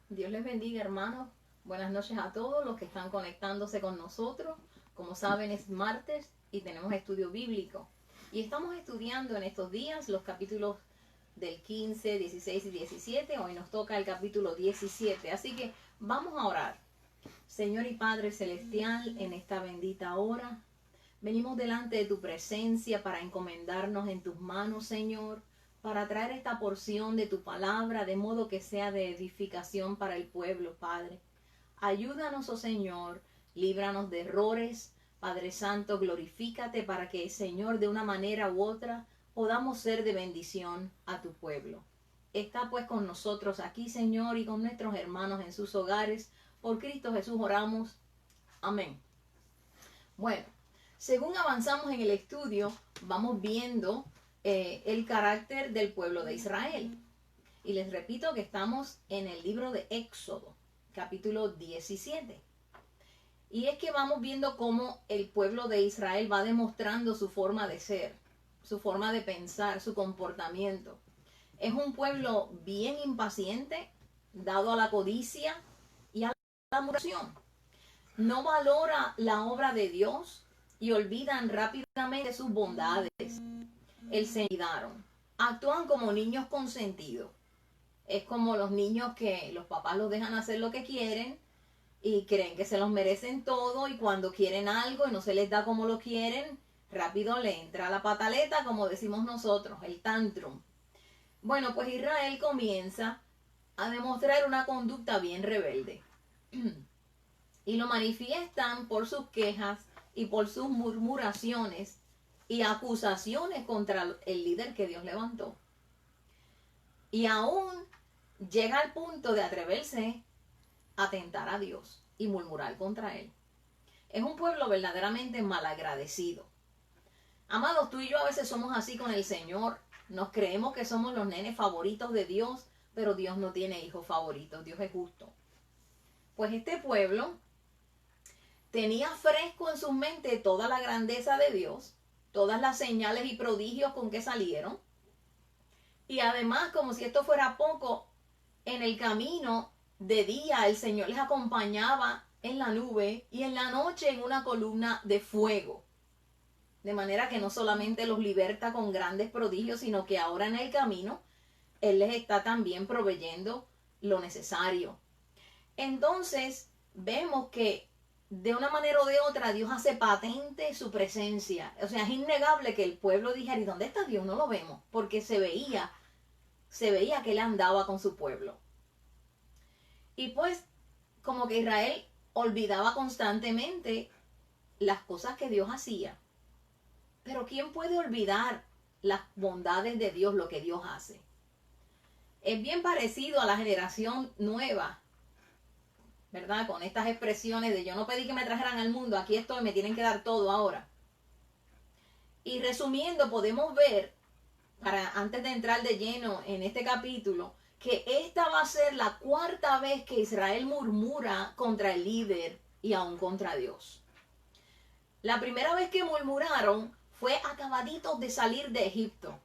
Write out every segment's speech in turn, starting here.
Dios les bendiga, hermanos. Buenas noches a todos los que están conectándose con nosotros. Como saben, es martes y tenemos estudio bíblico. Y estamos estudiando en estos días los capítulos del 15, 16 y 17. Hoy nos toca el capítulo 17. Así que vamos a orar. Señor y Padre Celestial, en esta bendita hora, venimos delante de tu presencia para encomendarnos en tus manos, Señor, para traer esta porción de tu palabra, de modo que sea de edificación para el pueblo, Padre. Ayúdanos, oh Señor, líbranos de errores. Padre Santo, glorifícate para que, Señor, de una manera u otra, podamos ser de bendición a tu pueblo. Está pues con nosotros aquí, Señor, y con nuestros hermanos en sus hogares. Por Cristo Jesús oramos. Amén. Bueno, según avanzamos en el estudio, vamos viendo el carácter del pueblo de Israel. Y les repito que estamos en el libro de Éxodo, capítulo 17. Y es que vamos viendo cómo el pueblo de Israel va demostrando su forma de ser, su forma de pensar, su comportamiento. Es un pueblo bien impaciente, dado a la codicia y a la murmuración. No valora la obra de Dios y olvidan rápidamente sus bondades. El Señor. Actúan como niños consentidos. Es como los niños que los papás los dejan hacer lo que quieren y creen que se los merecen todo, y cuando quieren algo y no se les da como lo quieren, rápido le entra la pataleta, como decimos nosotros, el tantrum. Bueno, pues Israel comienza a demostrar una conducta bien rebelde. Y lo manifiestan por sus quejas y por sus murmuraciones y acusaciones contra el líder que Dios levantó. Y aún llega al punto de atreverse a tentar a Dios y murmurar contra él. Es un pueblo verdaderamente malagradecido. Amados, tú y yo a veces somos así con el Señor. Nos creemos que somos los nenes favoritos de Dios, pero Dios no tiene hijos favoritos. Dios es justo. Pues este pueblo tenía fresco en su mente toda la grandeza de Dios, todas las señales y prodigios con que salieron. Y además, como si esto fuera poco, en el camino de día el Señor les acompañaba en la nube y en la noche en una columna de fuego. De manera que no solamente los liberta con grandes prodigios, sino que ahora en el camino Él les está también proveyendo lo necesario. Entonces vemos que de una manera o de otra Dios hace patente su presencia. O sea, es innegable que el pueblo dijera, ¿y dónde está Dios? No lo vemos, porque se veía que Él andaba con su pueblo. Y pues como que Israel olvidaba constantemente las cosas que Dios hacía. Pero ¿quién puede olvidar las bondades de Dios, lo que Dios hace? Es bien parecido a la generación nueva, ¿verdad? Con estas expresiones de yo no pedí que me trajeran al mundo, aquí estoy, me tienen que dar todo ahora. Y resumiendo, podemos ver, antes de entrar de lleno en este capítulo, que esta va a ser la cuarta vez que Israel murmura contra el líder y aún contra Dios. La primera vez que murmuraron fue acabaditos de salir de Egipto.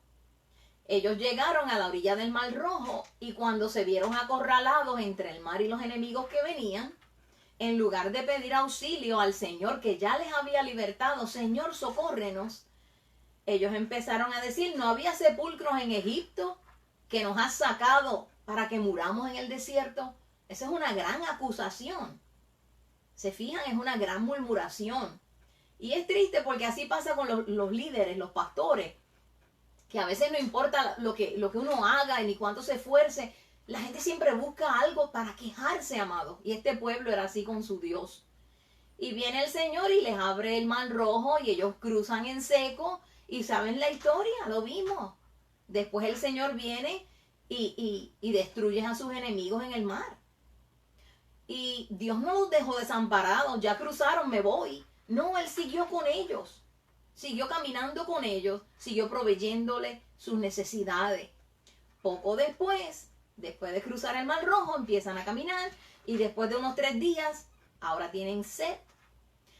Ellos llegaron a la orilla del Mar Rojo y cuando se vieron acorralados entre el mar y los enemigos que venían, en lugar de pedir auxilio al Señor que ya les había libertado, Señor, socórrenos, ellos empezaron a decir, ¿no había sepulcros en Egipto que nos has sacado para que muramos en el desierto? Esa es una gran acusación. Se fijan, es una gran murmuración. Y es triste porque así pasa con los líderes, los pastores, que a veces no importa lo que uno haga ni cuánto se esfuerce, la gente siempre busca algo para quejarse, amados. Y este pueblo era así con su Dios. Y viene el Señor y les abre el Mar Rojo y ellos cruzan en seco. Y saben la historia, lo vimos. Después el Señor viene y destruye a sus enemigos en el mar. Y Dios no los dejó desamparados, ya cruzaron, me voy. No, Él siguió con ellos. Siguió caminando con ellos, siguió proveyéndole sus necesidades. Poco después de cruzar el Mar Rojo, empiezan a caminar y después de unos 3 días, ahora tienen sed.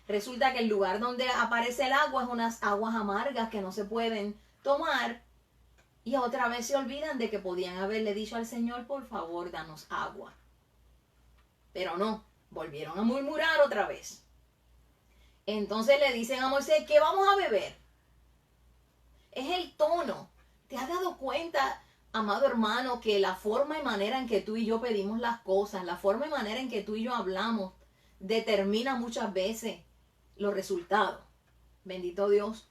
Resulta que el lugar donde aparece el agua es unas aguas amargas que no se pueden tomar. Y otra vez se olvidan de que podían haberle dicho al Señor, por favor, danos agua. Pero no, volvieron a murmurar otra vez. Entonces le dicen a Moisés, ¿qué vamos a beber? Es el tono. ¿Te has dado cuenta, amado hermano, que la forma y manera en que tú y yo pedimos las cosas, la forma y manera en que tú y yo hablamos, determina muchas veces los resultados? Bendito Dios.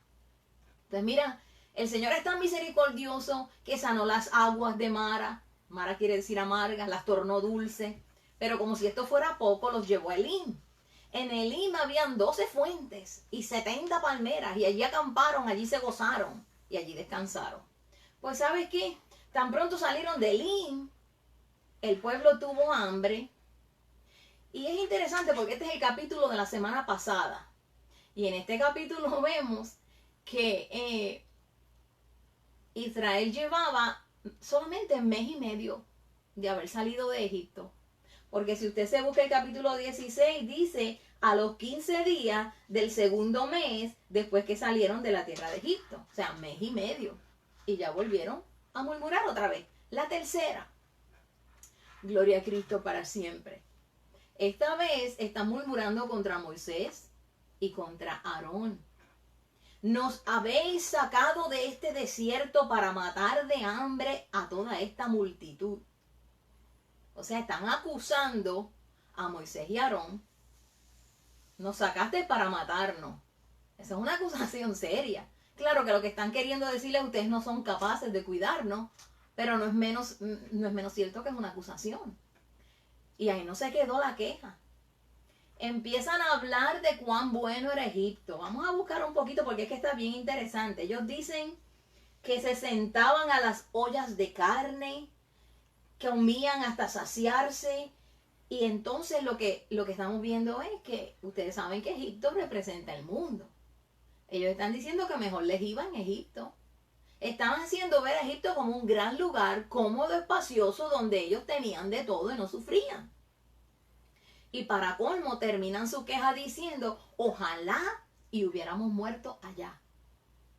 Entonces mira, el Señor es tan misericordioso que sanó las aguas de Mara. Mara quiere decir amargas, las tornó dulces. Pero como si esto fuera poco, los llevó a Elim. En Elim habían 12 fuentes y 70 palmeras, y allí acamparon, allí se gozaron y allí descansaron. Pues ¿sabes qué? Tan pronto salieron de Elim, el pueblo tuvo hambre. Y es interesante porque este es el capítulo de la semana pasada. Y en este capítulo vemos que Israel llevaba solamente mes y medio de haber salido de Egipto. Porque si usted se busca el capítulo 16, dice a los 15 días del segundo mes después que salieron de la tierra de Egipto. O sea, mes y medio. Y ya volvieron a murmurar otra vez. La tercera. Gloria a Cristo para siempre. Esta vez están murmurando contra Moisés y contra Aarón. Nos habéis sacado de este desierto para matar de hambre a toda esta multitud. O sea, están acusando a Moisés y Aarón. Nos sacaste para matarnos. Esa es una acusación seria. Claro que lo que están queriendo decirle a ustedes no son capaces de cuidarnos, pero no es menos cierto que es una acusación. Y ahí no se quedó la queja. Empiezan a hablar de cuán bueno era Egipto. Vamos a buscar un poquito porque es que está bien interesante. Ellos dicen que se sentaban a las ollas de carne, que comían hasta saciarse. Y entonces lo que estamos viendo es que ustedes saben que Egipto representa el mundo. Ellos están diciendo que mejor les iba en Egipto. Estaban haciendo ver a Egipto como un gran lugar, cómodo, espacioso, donde ellos tenían de todo y no sufrían. Y para colmo terminan su queja diciendo, ojalá y hubiéramos muerto allá.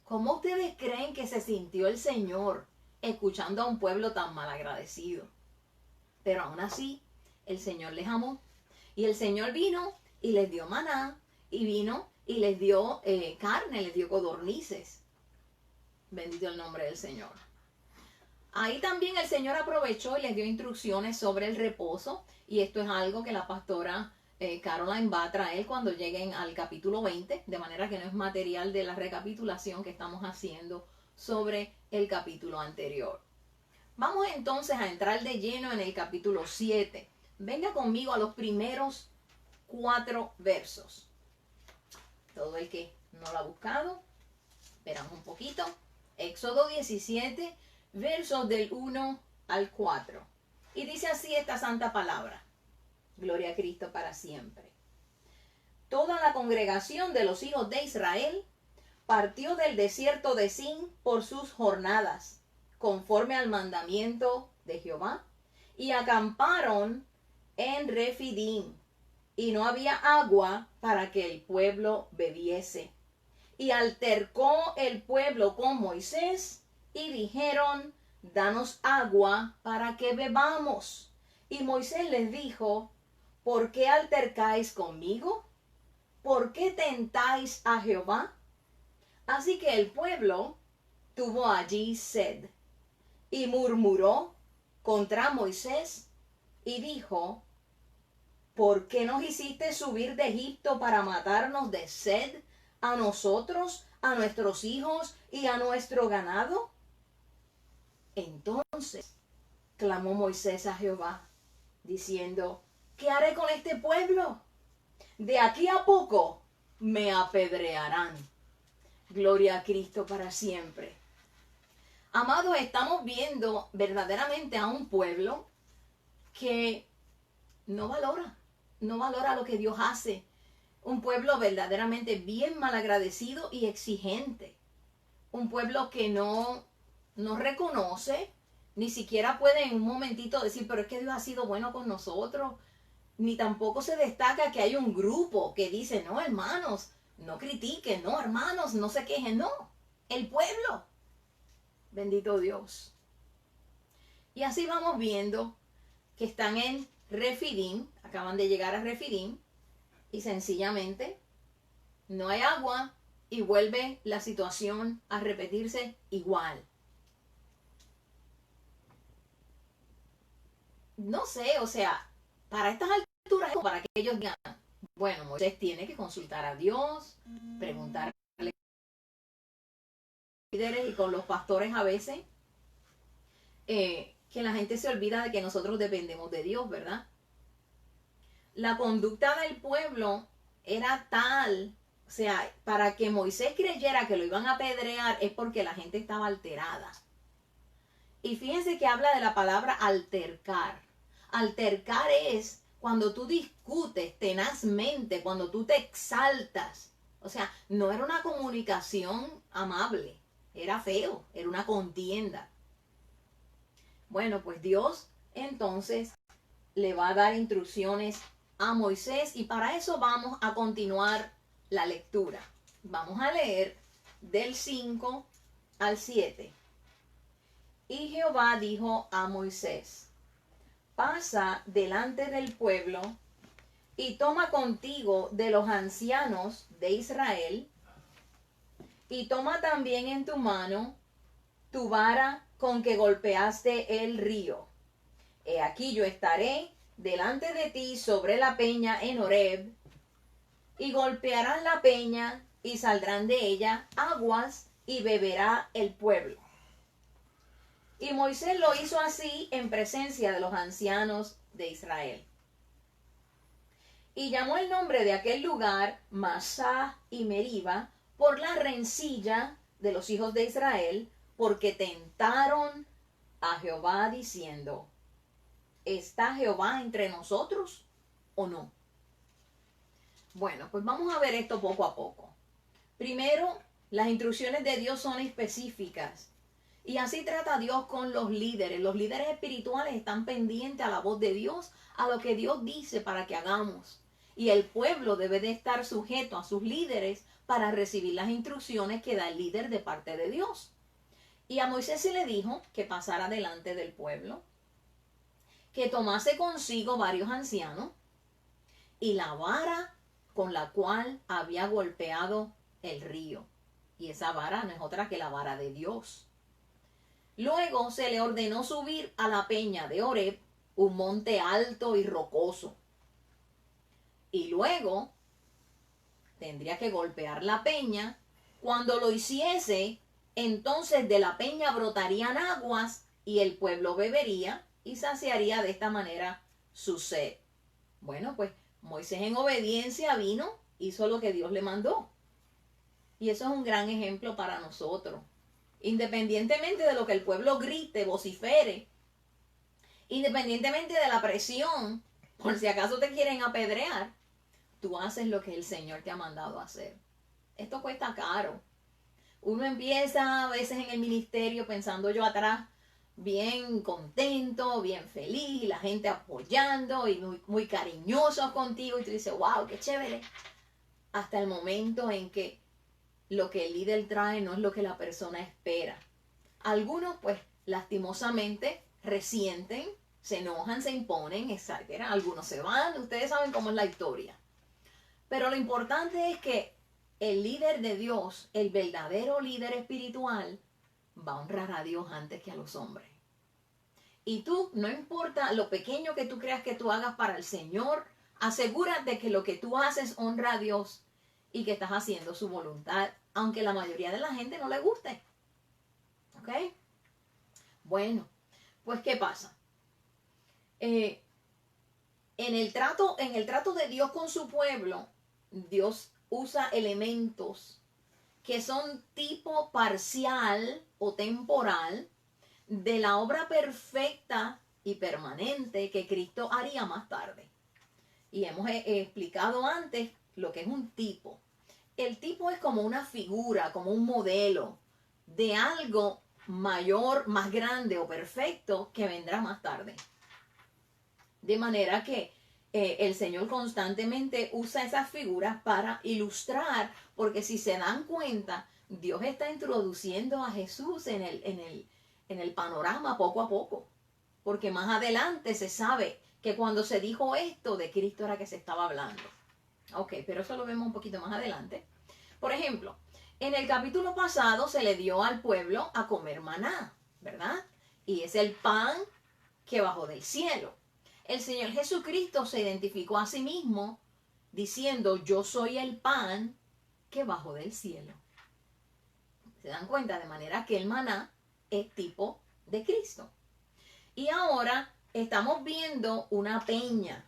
¿Cómo ustedes creen que se sintió el Señor escuchando a un pueblo tan malagradecido? Pero aún así, el Señor les amó. Y el Señor vino y les dio maná, y vino y les dio carne, les dio codornices. Bendito el nombre del Señor. Ahí también el Señor aprovechó y les dio instrucciones sobre el reposo. Y esto es algo que la pastora Caroline va a traer cuando lleguen al capítulo 20. De manera que no es material de la recapitulación que estamos haciendo sobre el capítulo anterior. Vamos entonces a entrar de lleno en el capítulo 7. Venga conmigo a los primeros 4 versos. Todo el que no lo ha buscado, esperamos un poquito. Éxodo 17, versos del 1 al 4. Y dice así esta santa palabra. Gloria a Cristo para siempre. Toda la congregación de los hijos de Israel partió del desierto de Sin por sus jornadas, conforme al mandamiento de Jehová, y acamparon en Refidim, y no había agua para que el pueblo bebiese. Y altercó el pueblo con Moisés, y dijeron, danos agua para que bebamos. Y Moisés les dijo, ¿por qué altercáis conmigo? ¿Por qué tentáis a Jehová? Así que el pueblo tuvo allí sed, y murmuró contra Moisés, y dijo, ¿por qué nos hiciste subir de Egipto para matarnos de sed a nosotros, a nuestros hijos y a nuestro ganado? Entonces clamó Moisés a Jehová, diciendo, ¿qué haré con este pueblo? De aquí a poco me apedrearán. Gloria a Cristo para siempre. Amados, estamos viendo verdaderamente a un pueblo que no valora lo que Dios hace. Un pueblo verdaderamente bien malagradecido y exigente. Un pueblo que no reconoce, ni siquiera puede en un momentito decir, pero es que Dios ha sido bueno con nosotros. Ni tampoco se destaca que hay un grupo que dice, no, hermanos, no critiquen, no, hermanos, no se quejen, no. El pueblo. Bendito Dios. Y así vamos viendo que están en Refidim. acaban de llegar a Refidim y sencillamente no hay agua y vuelve la situación a repetirse igual. No sé, o sea, para estas alturas, para que ellos digan, bueno, Moisés tiene que consultar a Dios, preguntarle a los líderes y con los pastores a veces, que la gente se olvida de que nosotros dependemos de Dios, ¿verdad? La conducta del pueblo era tal, o sea, para que Moisés creyera que lo iban a apedrear es porque la gente estaba alterada. Y fíjense que habla de la palabra altercar. Altercar es cuando tú discutes tenazmente, cuando tú te exaltas. O sea, no era una comunicación amable, era feo, era una contienda. Bueno, pues Dios entonces le va a dar instrucciones a Moisés y para eso vamos a continuar la lectura. Vamos a leer del 5 al 7. Y Jehová dijo a Moisés, pasa delante del pueblo y toma contigo de los ancianos de Israel y toma también en tu mano tu vara con que golpeaste el río. He aquí yo estaré delante de ti sobre la peña en Horeb, y golpearán la peña, y saldrán de ella aguas, y beberá el pueblo. Y Moisés lo hizo así en presencia de los ancianos de Israel. Y llamó el nombre de aquel lugar Masá y Meriba, por la rencilla de los hijos de Israel, porque tentaron a Jehová diciendo, ¿está Jehová entre nosotros o no? Bueno, pues vamos a ver esto poco a poco. Primero, las instrucciones de Dios son específicas. Y así trata Dios con los líderes. Los líderes espirituales están pendientes a la voz de Dios, a lo que Dios dice para que hagamos. Y el pueblo debe de estar sujeto a sus líderes para recibir las instrucciones que da el líder de parte de Dios. Y a Moisés se le dijo que pasara delante del pueblo, que tomase consigo varios ancianos y la vara con la cual había golpeado el río. Y esa vara no es otra que la vara de Dios. Luego se le ordenó subir a la peña de Horeb, un monte alto y rocoso. Y luego tendría que golpear la peña. Cuando lo hiciese, entonces de la peña brotarían aguas y el pueblo bebería y saciaría de esta manera su sed. Bueno, pues Moisés en obediencia vino, hizo lo que Dios le mandó. Y eso es un gran ejemplo para nosotros. Independientemente de lo que el pueblo grite, vocifere, independientemente de la presión, por si acaso te quieren apedrear, tú haces lo que el Señor te ha mandado a hacer. Esto cuesta caro. Uno empieza a veces en el ministerio pensando yo atrás, bien contento, bien feliz, la gente apoyando y muy, muy cariñosos contigo y tú dices, wow, qué chévere. Hasta el momento en que lo que el líder trae no es lo que la persona espera. Algunos pues lastimosamente resienten, se enojan, se imponen, etc. Algunos se van, ustedes saben cómo es la historia. Pero lo importante es que el líder de Dios, el verdadero líder espiritual, va a honrar a Dios antes que a los hombres. Y tú, no importa lo pequeño que tú creas que tú hagas para el Señor, asegúrate que lo que tú haces honra a Dios y que estás haciendo su voluntad, aunque la mayoría de la gente no le guste. ¿Ok? Bueno, pues ¿qué pasa? En el trato de Dios con su pueblo, Dios usa elementos que son tipo parcial o temporal de la obra perfecta y permanente que Cristo haría más tarde. Y hemos explicado antes lo que es un tipo. El tipo es como una figura, como un modelo de algo mayor, más grande o perfecto que vendrá más tarde. De manera que el Señor constantemente usa esas figuras para ilustrar, porque si se dan cuenta, Dios está introduciendo a Jesús en el panorama poco a poco, porque más adelante se sabe que cuando se dijo esto, de Cristo era que se estaba hablando. Ok, pero eso lo vemos un poquito más adelante. Por ejemplo, en el capítulo pasado se le dio al pueblo a comer maná, ¿verdad? Y es el pan que bajó del cielo. El Señor Jesucristo se identificó a sí mismo diciendo, yo soy el pan que bajó del cielo. ¿Se dan cuenta? De manera que el maná es tipo de Cristo. Y ahora estamos viendo una peña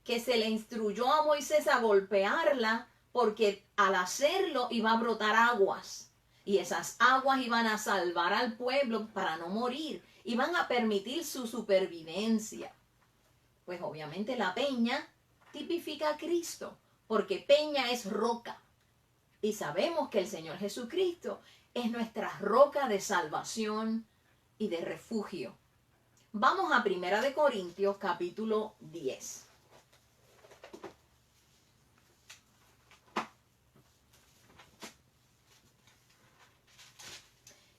que se le instruyó a Moisés a golpearla porque al hacerlo iba a brotar aguas. Y esas aguas iban a salvar al pueblo para no morir. Iban a permitir su supervivencia. Pues obviamente la peña tipifica a Cristo, porque peña es roca. Y sabemos que el Señor Jesucristo es nuestra roca de salvación y de refugio. Vamos a 1 Corintios capítulo 10.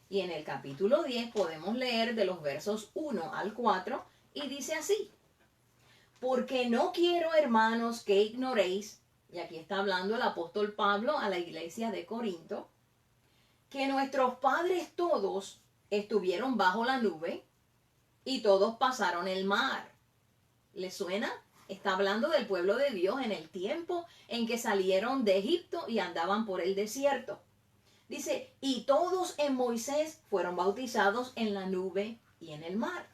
Y en el capítulo 10 podemos leer de los versos 1 al 4 y dice así: porque no quiero, hermanos, que ignoréis, y aquí está hablando el apóstol Pablo a la iglesia de Corinto, que nuestros padres todos estuvieron bajo la nube y todos pasaron el mar. ¿Les suena? Está hablando del pueblo de Dios en el tiempo en que salieron de Egipto y andaban por el desierto. Dice, y todos en Moisés fueron bautizados en la nube y en el mar.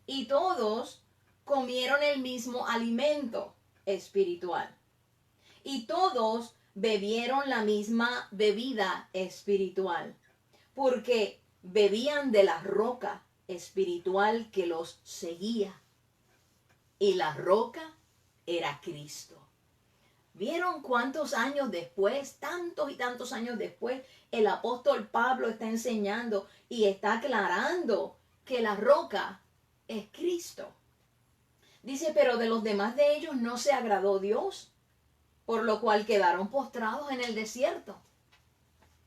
Y todos comieron el mismo alimento espiritual. Y todos bebieron la misma bebida espiritual, porque bebían de la roca espiritual que los seguía. Y la roca era Cristo. ¿Vieron cuántos años después, tantos y tantos años después, el apóstol Pablo está enseñando y está aclarando que la roca es Cristo? Dice, pero de los demás de ellos no se agradó Dios, por lo cual quedaron postrados en el desierto.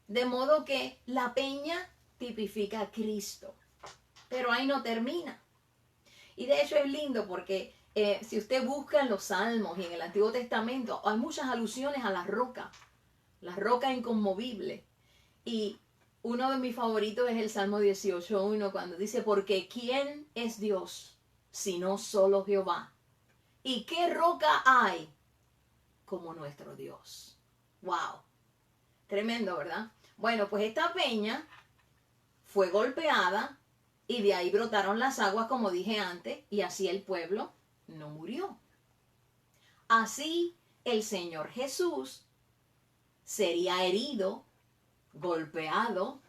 De modo que la peña tipifica a Cristo. Pero ahí no termina. Y de hecho es lindo porque si usted busca en los Salmos y en el Antiguo Testamento, hay muchas alusiones a la roca inconmovible. Y uno de mis favoritos es el Salmo 18:1, cuando dice, porque ¿quién es Dios sino solo Jehová? ¿Y qué roca hay como nuestro Dios? ¡Wow! Tremendo, ¿verdad? Bueno, pues esta peña fue golpeada y de ahí brotaron las aguas, como dije antes, y así el pueblo no murió. Así el Señor Jesús sería herido, golpeado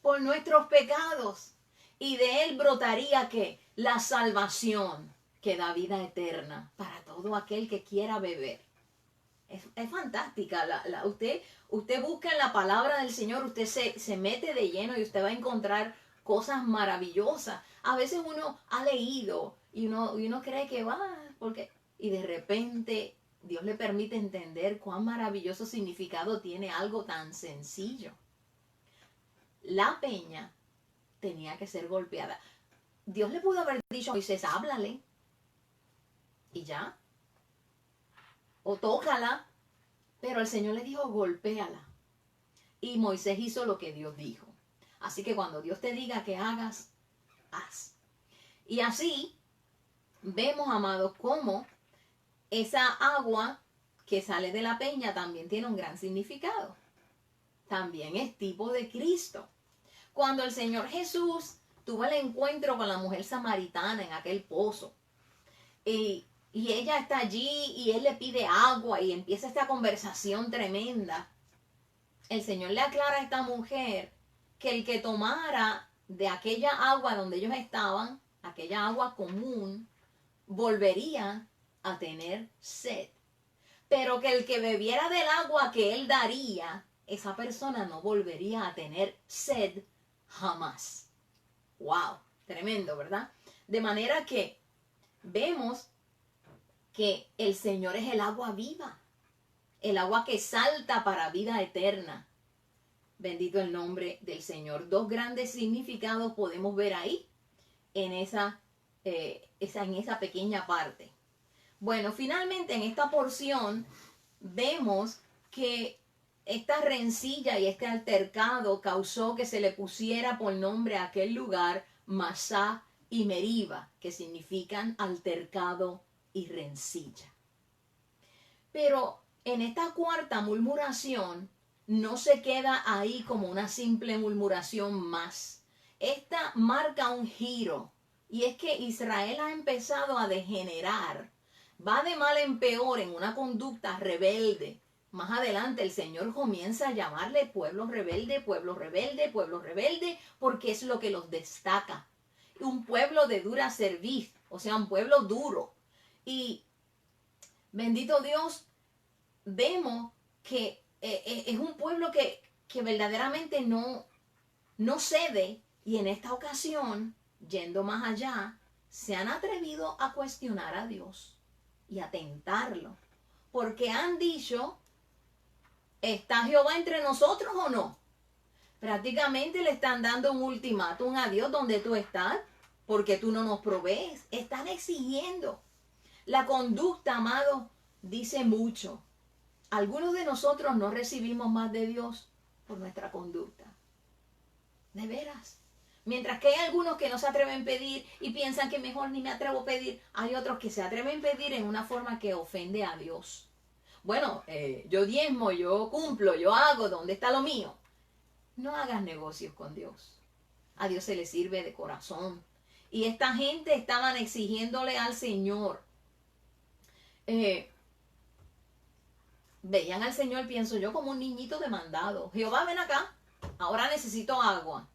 por nuestros pecados, y de él brotaría ¿qué? La salvación que da vida eterna para todo aquel que quiera beber. Es fantástica. Usted busca en la palabra del Señor, usted se mete de lleno y usted va a encontrar cosas maravillosas. A veces uno ha leído y uno cree que va, porque y de repente Dios le permite entender cuán maravilloso significado tiene algo tan sencillo. La peña tenía que ser golpeada. Dios le pudo haber dicho a Moisés, háblale, y ya, o tócala, pero el Señor le dijo, golpéala. Y Moisés hizo lo que Dios dijo. Así que cuando Dios te diga que hagas, haz. Y así vemos, amados, cómo esa agua que sale de la peña también tiene un gran significado. También es tipo de Cristo. Cuando el Señor Jesús tuvo el encuentro con la mujer samaritana en aquel pozo, y ella está allí y él le pide agua y empieza esta conversación tremenda, el Señor le aclara a esta mujer que el que tomara de aquella agua donde ellos estaban, aquella agua común, volvería a tener sed. Pero que el que bebiera del agua que él daría, esa persona no volvería a tener sed jamás. ¡Wow! Tremendo, ¿verdad? De manera que vemos que el Señor es el agua viva, el agua que salta para vida eterna. Bendito el nombre del Señor. Dos grandes significados podemos ver ahí. en esa pequeña parte. Bueno, finalmente en esta porción vemos que esta rencilla y este altercado causó que se le pusiera por nombre a aquel lugar Masá y Meriba, que significan altercado y rencilla. Pero en esta cuarta murmuración no se queda ahí como una simple murmuración más. Esta marca un giro, y es que Israel ha empezado a degenerar, va de mal en peor en una conducta rebelde. Más adelante el Señor comienza a llamarle pueblo rebelde, pueblo rebelde, pueblo rebelde, porque es lo que los destaca. Un pueblo de dura cerviz, o sea, un pueblo duro. Y bendito Dios, vemos que es un pueblo que verdaderamente no cede, y en esta ocasión, yendo más allá, se han atrevido a cuestionar a Dios y a tentarlo, porque han dicho, ¿está Jehová entre nosotros o no? Prácticamente le están dando un ultimátum a Dios: donde tú estás, porque tú no nos provees. Están exigiendo. La conducta, amado, dice mucho. Algunos de nosotros no recibimos más de Dios por nuestra conducta. De veras. Mientras que hay algunos que no se atreven a pedir y piensan que mejor ni me atrevo a pedir, hay otros que se atreven a pedir en una forma que ofende a Dios. Bueno, yo diezmo, yo cumplo, yo hago, ¿dónde está lo mío? No hagas negocios con Dios. A Dios se le sirve de corazón. Y esta gente estaban exigiéndole al Señor. Veían al Señor, pienso yo, como un niñito demandado. Jehová, ven acá, ahora necesito agua.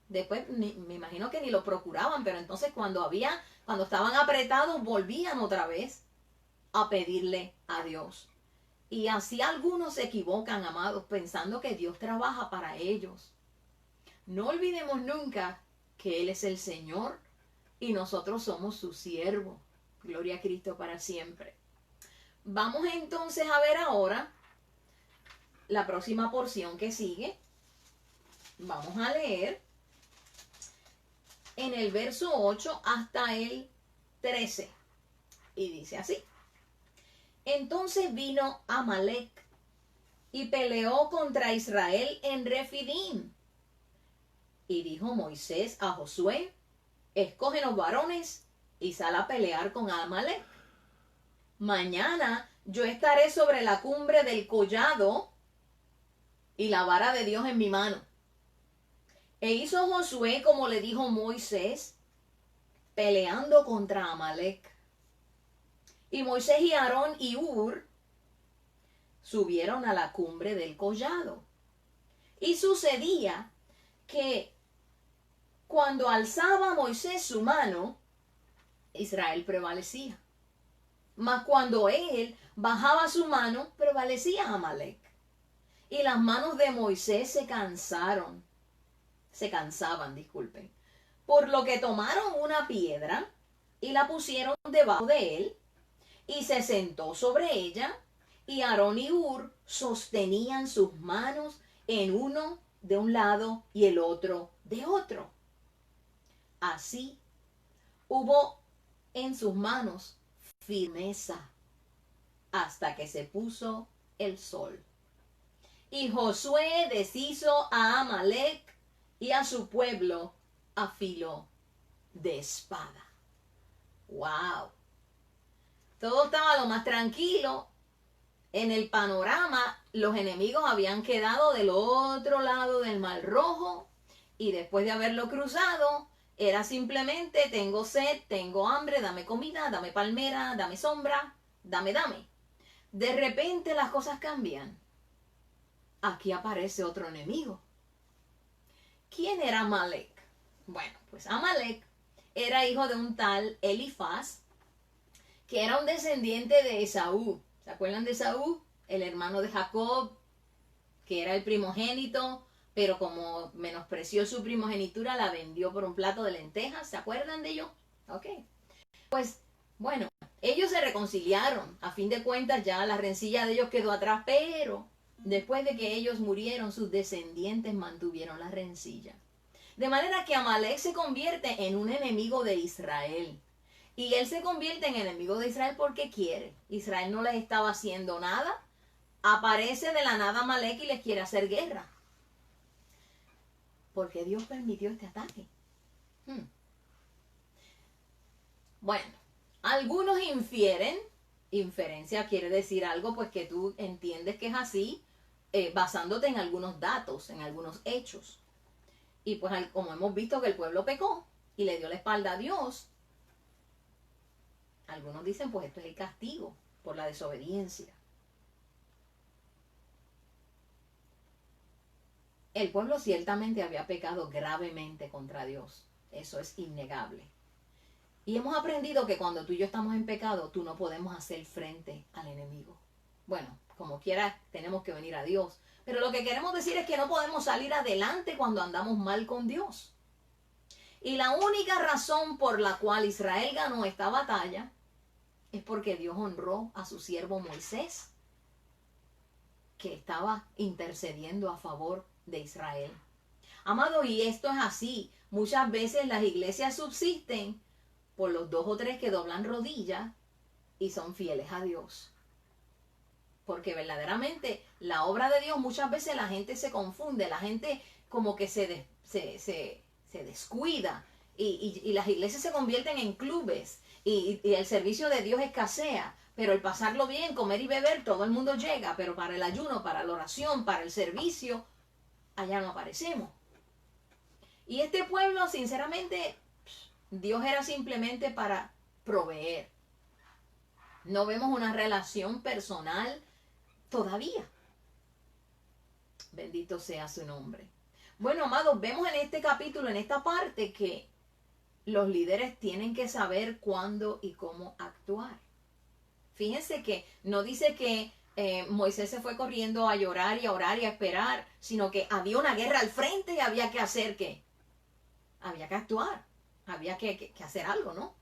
Después me imagino que ni lo procuraban, pero entonces cuando estaban apretados, volvían otra vez a pedirle a Dios. Y así algunos se equivocan, amados, pensando que Dios trabaja para ellos. No olvidemos nunca que Él es el Señor y nosotros somos su siervo. Gloria a Cristo para siempre. Vamos entonces a ver ahora la próxima porción que sigue. Vamos a leer en el verso 8 hasta el 13. Y dice así: Entonces vino Amalec y peleó contra Israel en Refidim. Y dijo Moisés a Josué: Escógenos varones y sal a pelear con Amalec. Mañana yo estaré sobre la cumbre del collado y la vara de Dios en mi mano. E hizo Josué como le dijo Moisés, peleando contra Amalec. Y Moisés y Aarón y Hur subieron a la cumbre del collado. Y sucedía que cuando alzaba Moisés su mano, Israel prevalecía. Mas cuando él bajaba su mano, prevalecía Amalec. Y las manos de Moisés se cansaban, por lo que tomaron una piedra y la pusieron debajo de él, y se sentó sobre ella, y Aarón y Hur sostenían sus manos en uno de un lado y el otro de otro. Así hubo en sus manos firmeza hasta que se puso el sol. Y Josué deshizo a Amalec y a su pueblo a filo de espada. ¡Wow! Todo estaba lo más tranquilo. En el panorama, los enemigos habían quedado del otro lado del Mar Rojo, y después de haberlo cruzado, era simplemente: tengo sed, tengo hambre, dame comida, dame palmera, dame sombra, dame. De repente las cosas cambian. Aquí aparece otro enemigo. ¿Quién era Amalec? Bueno, pues Amalec era hijo de un tal Elifaz, que era un descendiente de Esaú. ¿Se acuerdan de Esaú? El hermano de Jacob, que era el primogénito, pero como menospreció su primogenitura, la vendió por un plato de lentejas. ¿Se acuerdan de ello? Ok. Pues, bueno, ellos se reconciliaron. A fin de cuentas, ya la rencilla de ellos quedó atrás, pero después de que ellos murieron, sus descendientes mantuvieron la rencilla. De manera que Amalek se convierte en un enemigo de Israel. Y él se convierte en enemigo de Israel porque quiere. Israel no les estaba haciendo nada. Aparece de la nada Amalek y les quiere hacer guerra. ¿Por qué Dios permitió este ataque? Bueno, algunos infieren, inferencia quiere decir algo pues que tú entiendes que es así, basándote en algunos datos, en algunos hechos. Y pues como hemos visto que el pueblo pecó y le dio la espalda a Dios, algunos dicen pues esto es el castigo por la desobediencia. El pueblo ciertamente había pecado gravemente contra Dios, eso es innegable. Y hemos aprendido que cuando tú y yo estamos en pecado, tú no podemos hacer frente al enemigo. Bueno, como quiera, tenemos que venir a Dios. Pero lo que queremos decir es que no podemos salir adelante cuando andamos mal con Dios. Y la única razón por la cual Israel ganó esta batalla es porque Dios honró a su siervo Moisés, que estaba intercediendo a favor de Israel. Amado, y esto es así. Muchas veces las iglesias subsisten por los 2 o 3 que doblan rodillas y son fieles a Dios. Porque verdaderamente la obra de Dios, muchas veces la gente se confunde, la gente como que se descuida y las iglesias se convierten en clubes y el servicio de Dios escasea. Pero el pasarlo bien, comer y beber, todo el mundo llega, pero para el ayuno, para la oración, para el servicio, allá no aparecemos. Y este pueblo, sinceramente, Dios era simplemente para proveer. No vemos una relación personal todavía. Bendito sea su nombre. Bueno, amados, vemos en este capítulo, en esta parte, que los líderes tienen que saber cuándo y cómo actuar. Fíjense que no dice que Moisés se fue corriendo a llorar y a orar y a esperar, sino que había una guerra al frente y había que hacer ¿qué? Había que actuar, había que hacer algo, ¿no?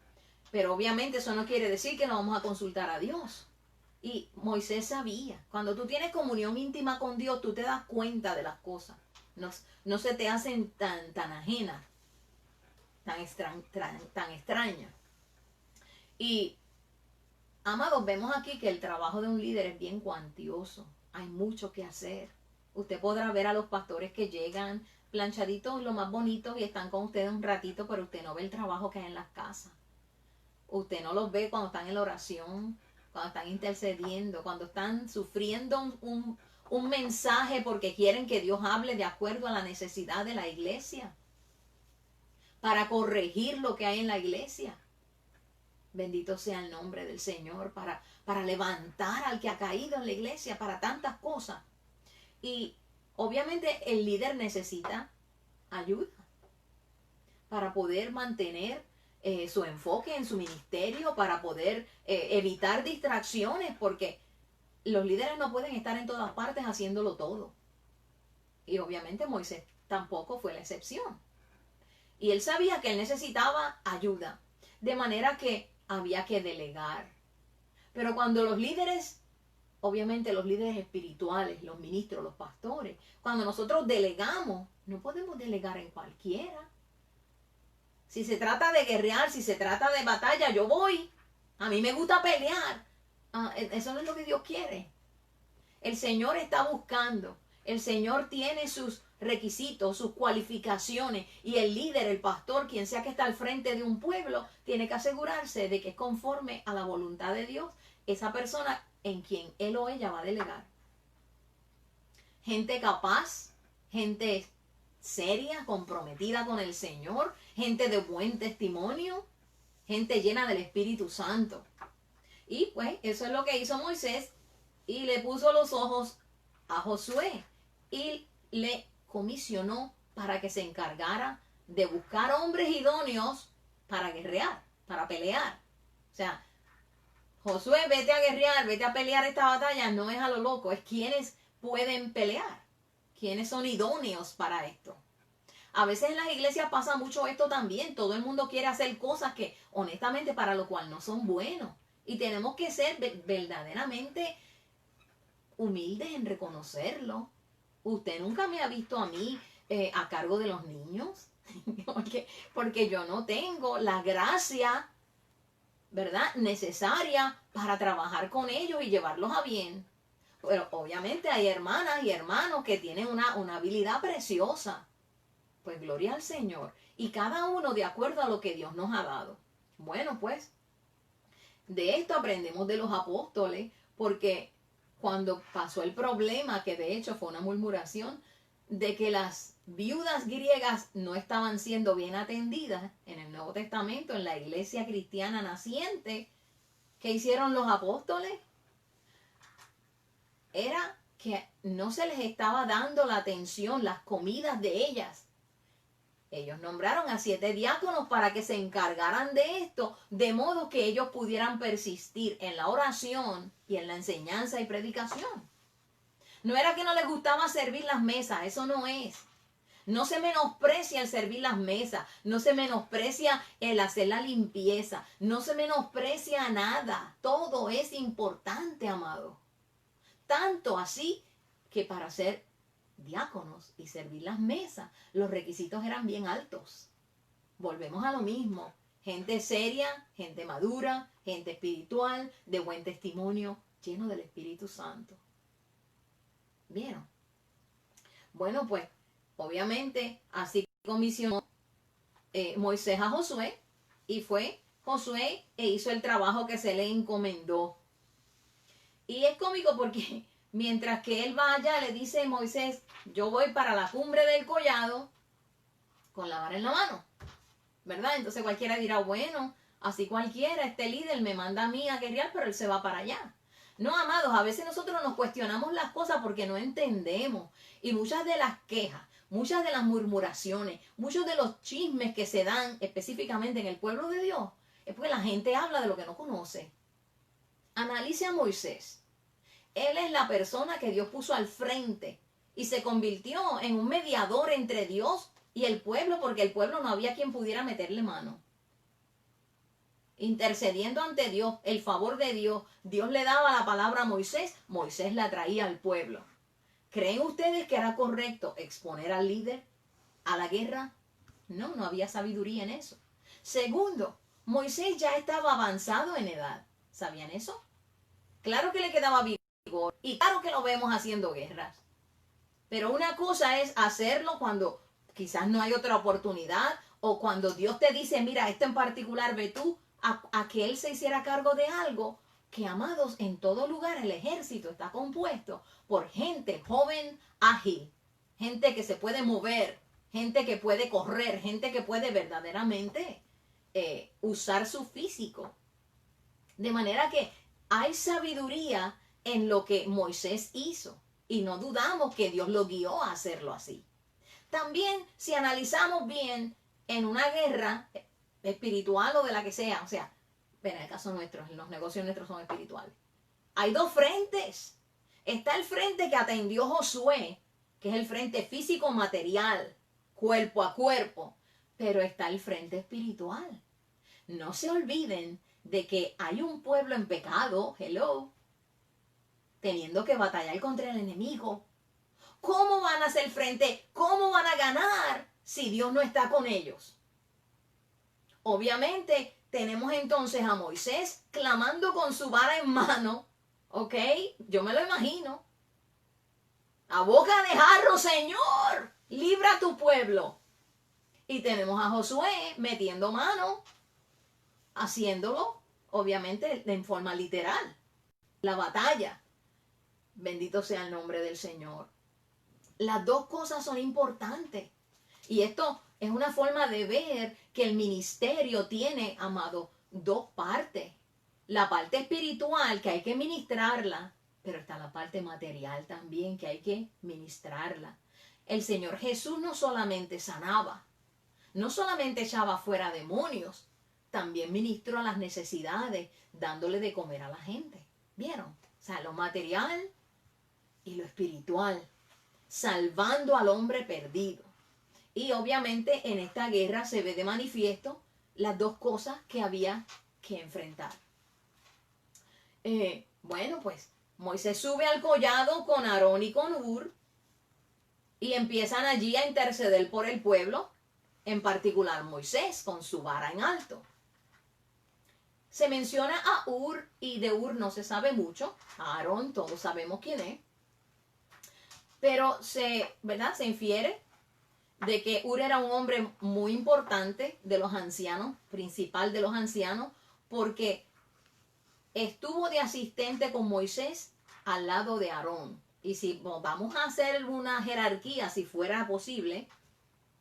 Pero obviamente eso no quiere decir que no vamos a consultar a Dios. Y Moisés sabía, cuando tú tienes comunión íntima con Dios, tú te das cuenta de las cosas. No se te hacen tan ajenas, tan extrañas. Y amados, vemos aquí que el trabajo de un líder es bien cuantioso. Hay mucho que hacer. Usted podrá ver a los pastores que llegan planchaditos, lo más bonitos, y están con ustedes un ratito, pero usted no ve el trabajo que hay en las casas. Usted no los ve cuando están en la oración, cuando están intercediendo, cuando están sufriendo un mensaje porque quieren que Dios hable de acuerdo a la necesidad de la iglesia, para corregir lo que hay en la iglesia. Bendito sea el nombre del Señor, para levantar al que ha caído en la iglesia, para tantas cosas. Y obviamente el líder necesita ayuda para poder mantener su enfoque en su ministerio, para poder evitar distracciones, porque los líderes no pueden estar en todas partes haciéndolo todo. Y obviamente Moisés tampoco fue la excepción. Y él sabía que él necesitaba ayuda, de manera que había que delegar. Pero cuando los líderes, obviamente los líderes espirituales, los ministros, los pastores, cuando nosotros delegamos, no podemos delegar en cualquiera. Si se trata de guerrear, si se trata de batalla, yo voy. A mí me gusta pelear. Eso no es lo que Dios quiere. El Señor está buscando. El Señor tiene sus requisitos, sus cualificaciones, y el líder, el pastor, quien sea que está al frente de un pueblo, tiene que asegurarse de que es conforme a la voluntad de Dios esa persona en quien él o ella va a delegar. Gente capaz, gente seria, comprometida con el Señor, gente de buen testimonio, gente llena del Espíritu Santo. Y pues eso es lo que hizo Moisés, y le puso los ojos a Josué y le comisionó para que se encargara de buscar hombres idóneos para guerrear, para pelear. O sea, Josué, vete a guerrear, vete a pelear esta batalla, no es a lo loco, es quienes pueden pelear, quienes son idóneos para esto. A veces en las iglesias pasa mucho esto también, todo el mundo quiere hacer cosas que honestamente para lo cual no son buenos. Y tenemos que ser verdaderamente humildes en reconocerlo. Usted nunca me ha visto a mí a cargo de los niños. porque yo no tengo la gracia, ¿verdad?, necesaria para trabajar con ellos y llevarlos a bien. Pero obviamente hay hermanas y hermanos que tienen una habilidad preciosa. Pues gloria al Señor. Y cada uno de acuerdo a lo que Dios nos ha dado. Bueno, pues de esto aprendemos de los apóstoles, porque cuando pasó el problema, que de hecho fue una murmuración, de que las viudas griegas no estaban siendo bien atendidas en el Nuevo Testamento, en la iglesia cristiana naciente, ¿qué hicieron los apóstoles? Era que no se les estaba dando la atención, las comidas de ellas. Ellos nombraron a 7 diáconos para que se encargaran de esto, de modo que ellos pudieran persistir en la oración y en la enseñanza y predicación. No era que no les gustaba servir las mesas, eso no es. No se menosprecia el servir las mesas, no se menosprecia el hacer la limpieza, no se menosprecia nada. Todo es importante, amado. Tanto así que para ser diáconos y servir las mesas, los requisitos eran bien altos. Volvemos a lo mismo. Gente seria, gente madura, gente espiritual, de buen testimonio, lleno del Espíritu Santo. ¿Vieron? Bueno, pues, obviamente, así comisionó Moisés a Josué, y fue Josué e hizo el trabajo que se le encomendó. Y es cómico porque mientras que él va allá, le dice Moisés, yo voy para la cumbre del collado con la vara en la mano, ¿verdad? Entonces cualquiera dirá, bueno, así cualquiera, este líder me manda a mí a guerrear, pero él se va para allá. No, amados, a veces nosotros nos cuestionamos las cosas porque no entendemos. Y muchas de las quejas, muchas de las murmuraciones, muchos de los chismes que se dan específicamente en el pueblo de Dios, es porque la gente habla de lo que no conoce. Analice a Moisés. Él es la persona que Dios puso al frente y se convirtió en un mediador entre Dios y el pueblo, porque el pueblo no había quien pudiera meterle mano. Intercediendo ante Dios, el favor de Dios, Dios le daba la palabra a Moisés, Moisés la traía al pueblo. ¿Creen ustedes que era correcto exponer al líder a la guerra? No, no había sabiduría en eso. Segundo, Moisés ya estaba avanzado en edad. ¿Sabían eso? Claro que le quedaba vigor y claro que lo vemos haciendo guerras. Pero una cosa es hacerlo cuando quizás no hay otra oportunidad o cuando Dios te dice, mira, esto en particular ve tú, a que Él se hiciera cargo de algo, que amados, en todo lugar el ejército está compuesto por gente joven, ágil, gente que se puede mover, gente que puede correr, gente que puede verdaderamente usar su físico. De manera que hay sabiduría en lo que Moisés hizo y no dudamos que Dios lo guió a hacerlo así. También, si analizamos bien, en una guerra espiritual o de la que sea, o sea, en el caso nuestro, los negocios nuestros son espirituales. Hay dos frentes. Está el frente que atendió Josué, que es el frente físico material, cuerpo a cuerpo, pero está el frente espiritual. No se olviden de que hay un pueblo en pecado, hello, teniendo que batallar contra el enemigo. ¿Cómo van a hacer frente? ¿Cómo van a ganar si Dios no está con ellos? Obviamente tenemos entonces a Moisés clamando con su vara en mano, ¿ok? Yo me lo imagino. A boca de jarro, Señor, libra a tu pueblo. Y tenemos a Josué metiendo mano, haciéndolo, obviamente, en forma literal. La batalla. Bendito sea el nombre del Señor. Las dos cosas son importantes. Y esto es una forma de ver que el ministerio tiene, amado, dos partes. La parte espiritual, que hay que ministrarla, pero está la parte material también, que hay que ministrarla. El Señor Jesús no solamente sanaba, no solamente echaba fuera demonios, también ministró a las necesidades, dándole de comer a la gente. ¿Vieron? O sea, lo material y lo espiritual, salvando al hombre perdido. Y obviamente en esta guerra se ve de manifiesto las dos cosas que había que enfrentar. Bueno, pues Moisés sube al collado con Aarón y con Hur y empiezan allí a interceder por el pueblo. en particular Moisés con su vara en alto. Se menciona a Ur y de Ur no se sabe mucho. A Aarón todos sabemos quién es. Pero ¿verdad? Se infiere de que Ur era un hombre muy importante de los ancianos, principal de los ancianos, porque estuvo de asistente con Moisés al lado de Aarón. Y si vamos a hacer una jerarquía, si fuera posible,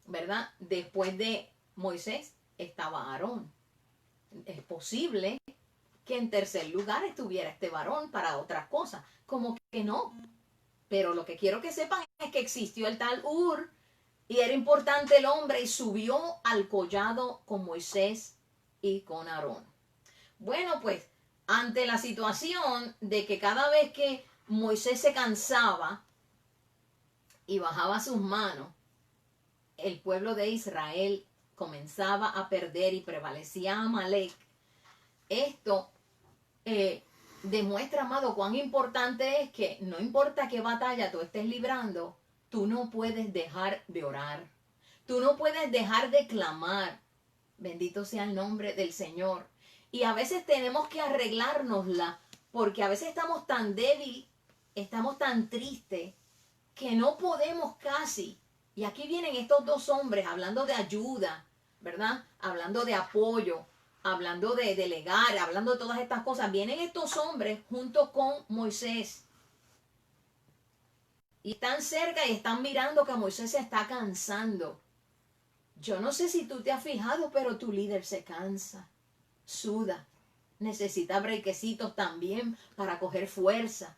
¿verdad? Después de Moisés estaba Aarón. Es posible que en tercer lugar estuviera este varón para otras cosas. Como que no. Pero lo que quiero que sepan es que existió el tal Ur y era importante el hombre y subió al collado con Moisés y con Aarón. Bueno, pues ante la situación de que cada vez que Moisés se cansaba y bajaba sus manos, el pueblo de Israel comenzaba a perder y prevalecía Amalek. Esto demuestra, amado, cuán importante es que no importa qué batalla tú estés librando, tú no puedes dejar de orar. Tú no puedes dejar de clamar. Bendito sea el nombre del Señor. Y a veces tenemos que arreglárnosla porque a veces estamos tan débiles, estamos tan tristes que no podemos casi. Y aquí vienen estos dos hombres hablando de ayuda, ¿verdad? Hablando de apoyo, hablando de delegar, hablando de todas estas cosas. Vienen estos hombres junto con Moisés. Y están cerca y están mirando que Moisés se está cansando. Yo no sé si tú te has fijado, pero tu líder se cansa, suda, necesita brequecitos también para coger fuerza.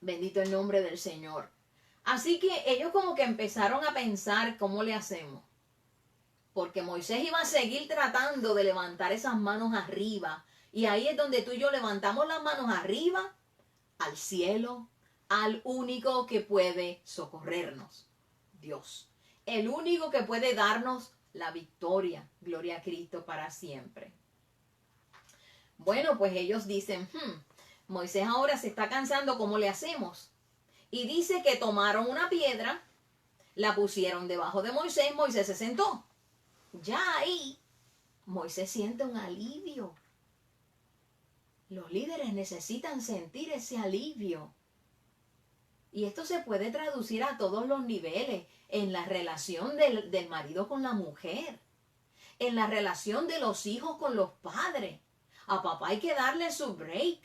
Bendito el nombre del Señor. Así que ellos como que empezaron a pensar cómo le hacemos. Porque Moisés iba a seguir tratando de levantar esas manos arriba. Y ahí es donde tú y yo levantamos las manos arriba al cielo, al único que puede socorrernos, Dios. El único que puede darnos la victoria. Gloria a Cristo para siempre. Bueno, pues ellos dicen, Moisés ahora se está cansando, ¿cómo le hacemos? Y dice que tomaron una piedra, la pusieron debajo de Moisés, Moisés se sentó. Ya ahí, Moisés siente un alivio. Los líderes necesitan sentir ese alivio. Y esto se puede traducir a todos los niveles, en la relación del marido con la mujer, en la relación de los hijos con los padres. A papá hay que darle su break,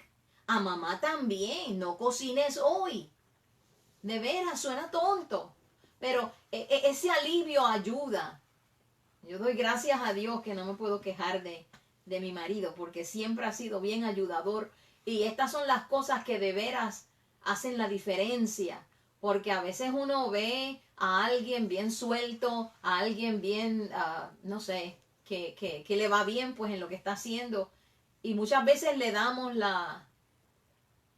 a mamá también, no cocines hoy. De veras, suena tonto, pero ese alivio ayuda. Yo doy gracias a Dios que no me puedo quejar de mi marido, porque siempre ha sido bien ayudador. Y estas son las cosas que de veras hacen la diferencia, porque a veces uno ve a alguien bien suelto, a alguien bien, no sé, que le va bien pues en lo que está haciendo, y muchas veces le damos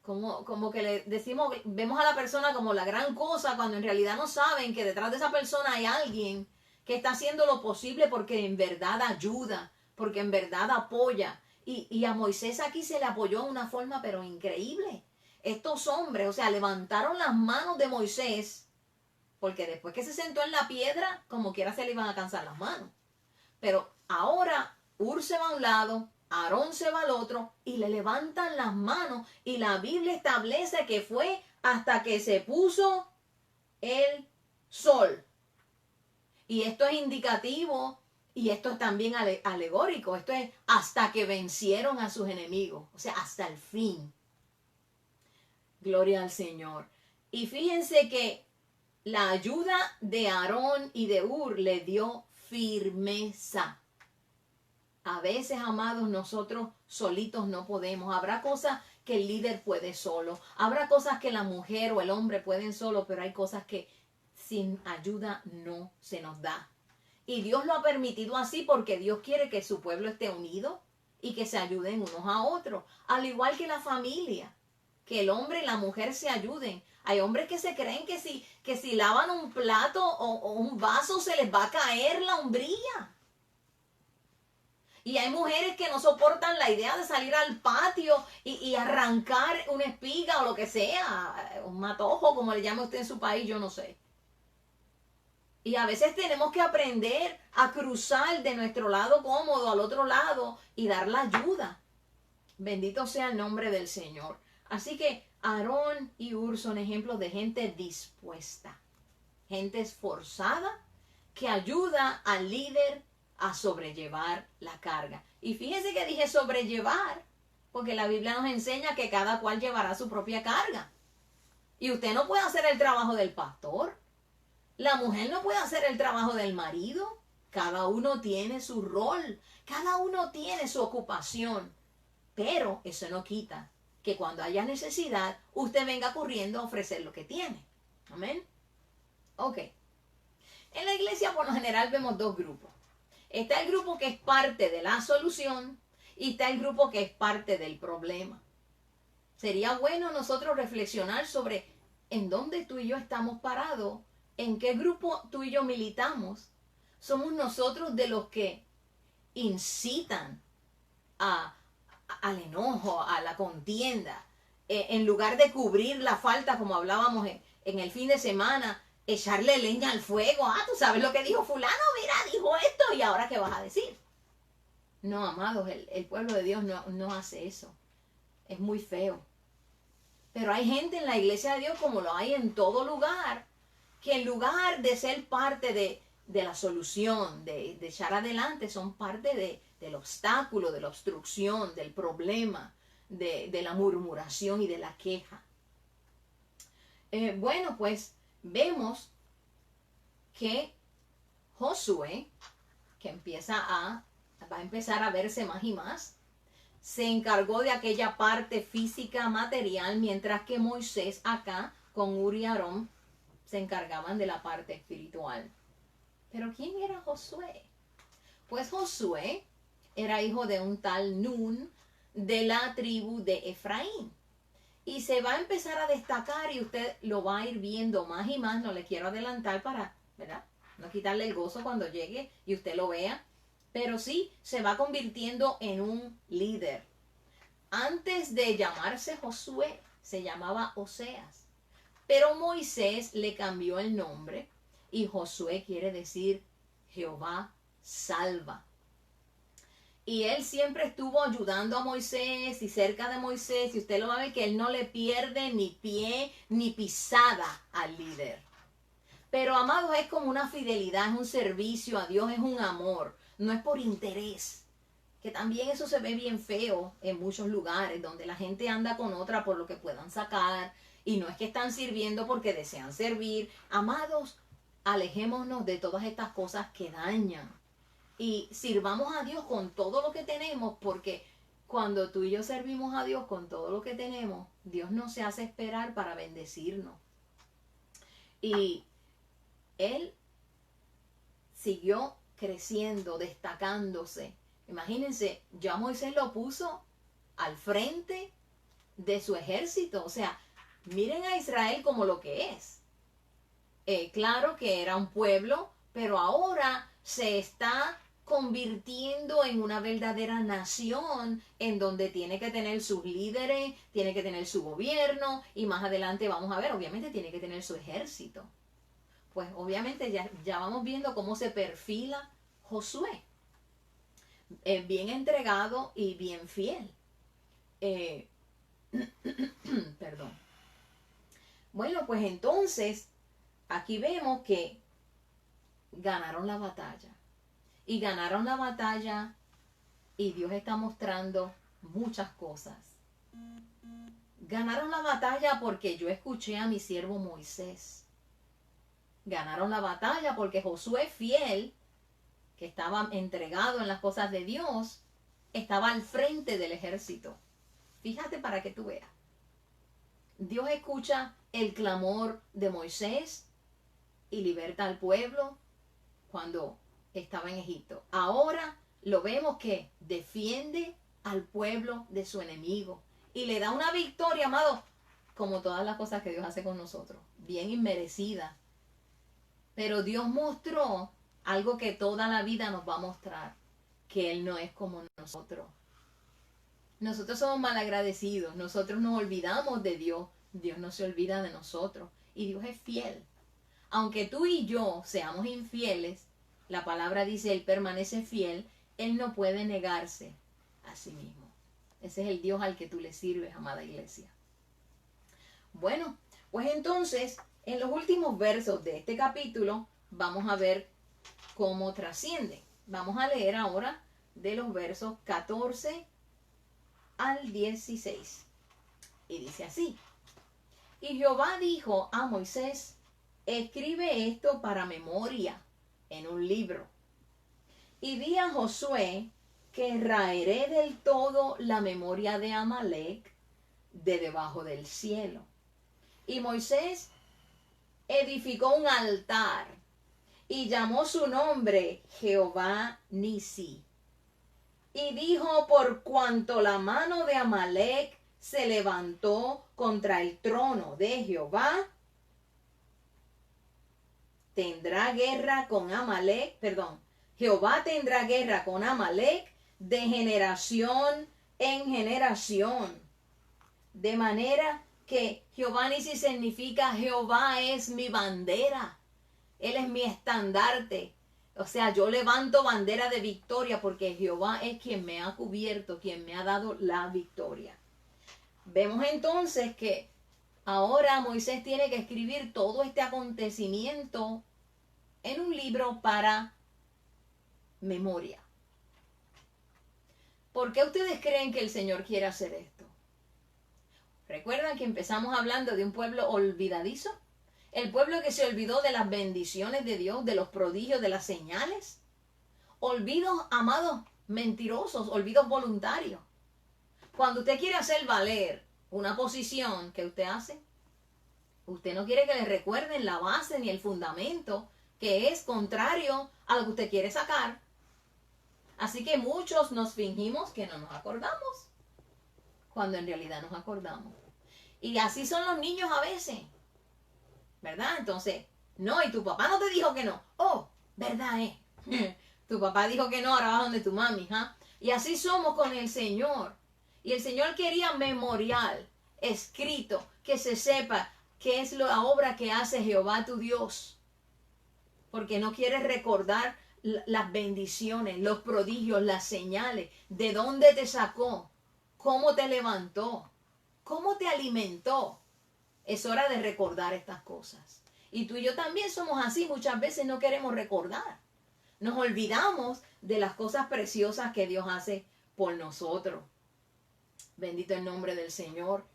como que le decimos, vemos a la persona como la gran cosa, cuando en realidad no saben que detrás de esa persona hay alguien que está haciendo lo posible porque en verdad ayuda, porque en verdad apoya. Y a Moisés aquí se le apoyó de una forma pero increíble. Estos hombres, o sea, levantaron las manos de Moisés, porque después que se sentó en la piedra, como quiera se le iban a cansar las manos. Pero ahora Ur se va a un lado, Aarón se va al otro, y le levantan las manos, y la Biblia establece que fue hasta que se puso el sol. Y esto es indicativo, y esto es también alegórico, esto es hasta que vencieron a sus enemigos, o sea, hasta el fin. Gloria al Señor. Y fíjense que la ayuda de Aarón y de Ur le dio firmeza. A veces, amados, nosotros solitos no podemos. Habrá cosas que el líder puede solo. Habrá cosas que la mujer o el hombre pueden solo, pero hay cosas que sin ayuda no se nos da. Y Dios lo ha permitido así porque Dios quiere que su pueblo esté unido y que se ayuden unos a otros. Al igual que la familia, que el hombre y la mujer se ayuden. Hay hombres que se creen que si lavan un plato o un vaso se les va a caer la hombría. Y hay mujeres que no soportan la idea de salir al patio y arrancar una espiga o lo que sea, un matojo, como le llama usted en su país, yo no sé. Y a veces tenemos que aprender a cruzar de nuestro lado cómodo al otro lado y dar la ayuda. Bendito sea el nombre del Señor. Así que Aarón y Hur son ejemplos de gente dispuesta, gente esforzada que ayuda al líder a sobrellevar la carga. Y fíjense que dije sobrellevar, porque la Biblia nos enseña que cada cual llevará su propia carga. Y usted no puede hacer el trabajo del pastor. La mujer no puede hacer el trabajo del marido. Cada uno tiene su rol, cada uno tiene su ocupación. Pero eso no quita que cuando haya necesidad, usted venga corriendo a ofrecer lo que tiene. Amén. Ok. En la iglesia por lo general vemos dos grupos. Está el grupo que es parte de la solución y está el grupo que es parte del problema. Sería bueno nosotros reflexionar sobre en dónde tú y yo estamos parados, en qué grupo tú y yo militamos. Somos nosotros de los que incitan al enojo, a la contienda, en lugar de cubrir la falta, como hablábamos en el fin de semana, echarle leña al fuego. Tú sabes lo que dijo fulano, mira, dijo esto, y ahora qué vas a decir. No, amados, el pueblo de Dios no hace eso. Es muy feo. Pero hay gente en la iglesia de Dios, como lo hay en todo lugar, que en lugar de ser parte de la solución, de echar adelante, son parte del obstáculo, de la obstrucción, del problema, de la murmuración y de la queja. Bueno, pues vemos que Josué, que va a empezar a verse más y más, se encargó de aquella parte física, material, mientras que Moisés acá, con Hur y Aarón, se encargaban de la parte espiritual. Pero ¿quién era Josué? Pues Josué era hijo de un tal Nun de la tribu de Efraín. Y se va a empezar a destacar y usted lo va a ir viendo más y más. No le quiero adelantar para, ¿verdad?, no quitarle el gozo cuando llegue y usted lo vea. Pero sí, se va convirtiendo en un líder. Antes de llamarse Josué, se llamaba Oseas. Pero Moisés le cambió el nombre y Josué quiere decir Jehová salva. Y él siempre estuvo ayudando a Moisés y cerca de Moisés, y usted lo va a ver que él no le pierde ni pie ni pisada al líder. Pero amados, es como una fidelidad, es un servicio a Dios, es un amor, no es por interés. Que también eso se ve bien feo en muchos lugares, donde la gente anda con otra por lo que puedan sacar, y no es que están sirviendo porque desean servir. Amados, alejémonos de todas estas cosas que dañan. Y sirvamos a Dios con todo lo que tenemos, porque cuando tú y yo servimos a Dios con todo lo que tenemos, Dios no se hace esperar para bendecirnos. Y él siguió creciendo, destacándose. Imagínense, ya Moisés lo puso al frente de su ejército. O sea, miren a Israel como lo que es. Claro que era un pueblo, pero ahora se está convirtiendo en una verdadera nación en donde tiene que tener sus líderes, tiene que tener su gobierno y más adelante vamos a ver, obviamente tiene que tener su ejército. Pues obviamente ya vamos viendo cómo se perfila Josué. Bien entregado y bien fiel. Perdón. Bueno, pues entonces aquí vemos que ganaron la batalla. Y ganaron la batalla y Dios está mostrando muchas cosas. Ganaron la batalla porque yo escuché a mi siervo Moisés. Ganaron la batalla porque Josué fiel, que estaba entregado en las cosas de Dios, estaba al frente del ejército. Fíjate para que tú veas. Dios escucha el clamor de Moisés y liberta al pueblo cuando estaba en Egipto. Ahora lo vemos que defiende al pueblo de su enemigo y le da una victoria, amado, como todas las cosas que Dios hace con nosotros, bien inmerecida. Pero Dios mostró algo que toda la vida nos va a mostrar, que Él no es como nosotros. Nosotros somos malagradecidos, nosotros nos olvidamos de Dios, Dios no se olvida de nosotros y Dios es fiel. aunque tú y yo seamos infieles, la palabra dice, Él permanece fiel, Él no puede negarse a sí mismo. Ese es el Dios al que tú le sirves, amada iglesia. Bueno, pues entonces, en los últimos versos de este capítulo, vamos a ver cómo trasciende. Vamos a leer ahora de los versos 14 al 16. Y dice así: Y Jehová dijo a Moisés, escribe esto para memoria en un libro. Y di a Josué que raeré del todo la memoria de Amalec de debajo del cielo. Y Moisés edificó un altar y llamó su nombre Jehová Nisi. Y dijo, por cuanto la mano de Amalec se levantó contra el trono de Jehová, tendrá guerra con Amalec, Jehová tendrá guerra con Amalec de generación en generación. De manera que Jehová Nisi significa Jehová es mi bandera. Él es mi estandarte. O sea, yo levanto bandera de victoria porque Jehová es quien me ha cubierto, quien me ha dado la victoria. Vemos entonces que ahora Moisés tiene que escribir todo este acontecimiento en un libro para memoria. ¿Por qué ustedes creen que el Señor quiere hacer esto? ¿Recuerdan que empezamos hablando de un pueblo olvidadizo? El pueblo que se olvidó de las bendiciones de Dios, de los prodigios, de las señales. Olvidos, amados, mentirosos, olvidos voluntarios. Cuando usted quiere hacer valer una posición que usted hace, usted no quiere que le recuerden la base ni el fundamento, que es contrario a lo que usted quiere sacar. Así que muchos nos fingimos que no nos acordamos, cuando en realidad nos acordamos. Y así son los niños a veces, ¿verdad? Entonces, no, y tu papá no te dijo que no. Oh, ¿verdad, Tu papá dijo que no, ahora vas donde tu mami, ¿ah? Y así somos con el Señor. Y el Señor quería memorial, escrito, que se sepa qué es la obra que hace Jehová tu Dios. Porque no quieres recordar las bendiciones, los prodigios, las señales, de dónde te sacó, cómo te levantó, cómo te alimentó. Es hora de recordar estas cosas. Y tú y yo también somos así, muchas veces no queremos recordar. Nos olvidamos de las cosas preciosas que Dios hace por nosotros. Bendito el nombre del Señor.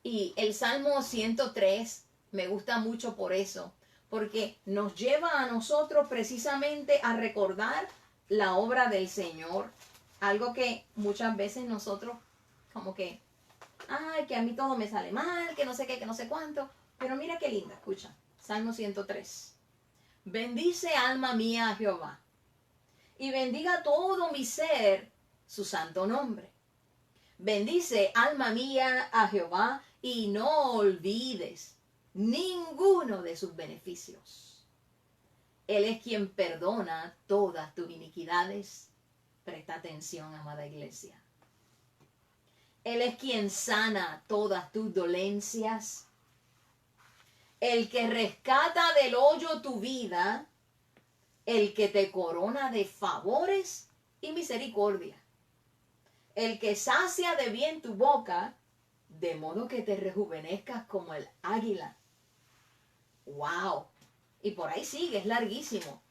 Y el Salmo 103 me gusta mucho por eso, porque nos lleva a nosotros precisamente a recordar la obra del Señor. Algo que muchas veces nosotros como que, ay, que a mí todo me sale mal, que no sé qué, que no sé cuánto. Pero mira qué linda, escucha. Salmo 103. Bendice alma mía a Jehová, y bendiga todo mi ser su santo nombre. Bendice alma mía a Jehová, y no olvides ninguno de sus beneficios. Él es quien perdona todas tus iniquidades. Presta atención, amada iglesia. Él es quien sana todas tus dolencias. El que rescata del hoyo tu vida. El que te corona de favores y misericordia. El que sacia de bien tu boca, de modo que te rejuvenezcas como el águila. ¡Wow! Y por ahí sigue, es larguísimo.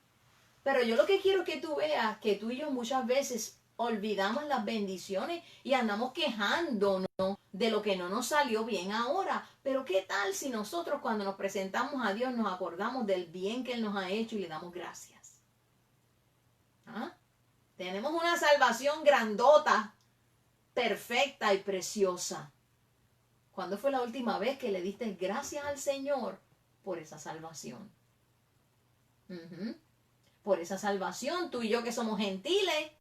Pero yo lo que quiero que tú veas, que tú y yo muchas veces olvidamos las bendiciones y andamos quejándonos de lo que no nos salió bien ahora. Pero ¿qué tal si nosotros cuando nos presentamos a Dios nos acordamos del bien que Él nos ha hecho y le damos gracias? ¿Ah? Tenemos una salvación grandota, perfecta y preciosa. ¿Cuándo fue la última vez que le diste gracias al Señor por esa salvación? Por esa salvación, tú y yo que somos gentiles,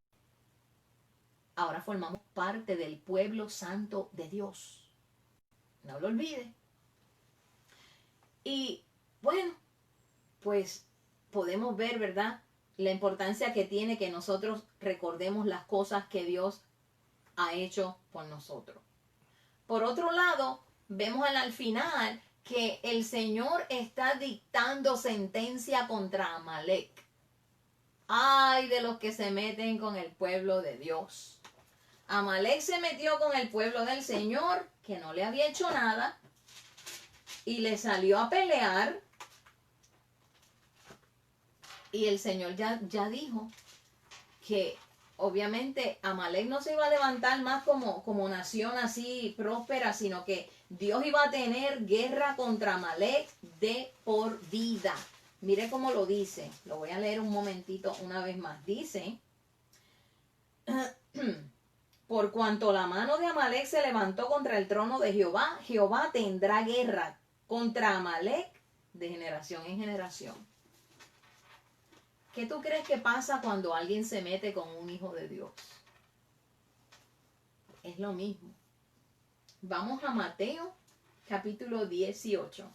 ahora formamos parte del pueblo santo de Dios. No lo olvides. Y bueno, pues podemos ver, ¿verdad?, la importancia que tiene que nosotros recordemos las cosas que Dios ha hecho por nosotros. Por otro lado, vemos al final que el Señor está dictando sentencia contra Amalek. Ay de los que se meten con el pueblo de Dios. Amalek se metió con el pueblo del Señor, que no le había hecho nada, y le salió a pelear. Y el Señor ya dijo que obviamente Amalek no se iba a levantar más como nación así próspera, sino que Dios iba a tener guerra contra Amalek de por vida. Mire cómo lo dice. Lo voy a leer un momentito una vez más. Dice, por cuanto la mano de Amalek se levantó contra el trono de Jehová, Jehová tendrá guerra contra Amalek de generación en generación. ¿Qué tú crees que pasa cuando alguien se mete con un hijo de Dios? Es lo mismo. Vamos a Mateo, capítulo 18.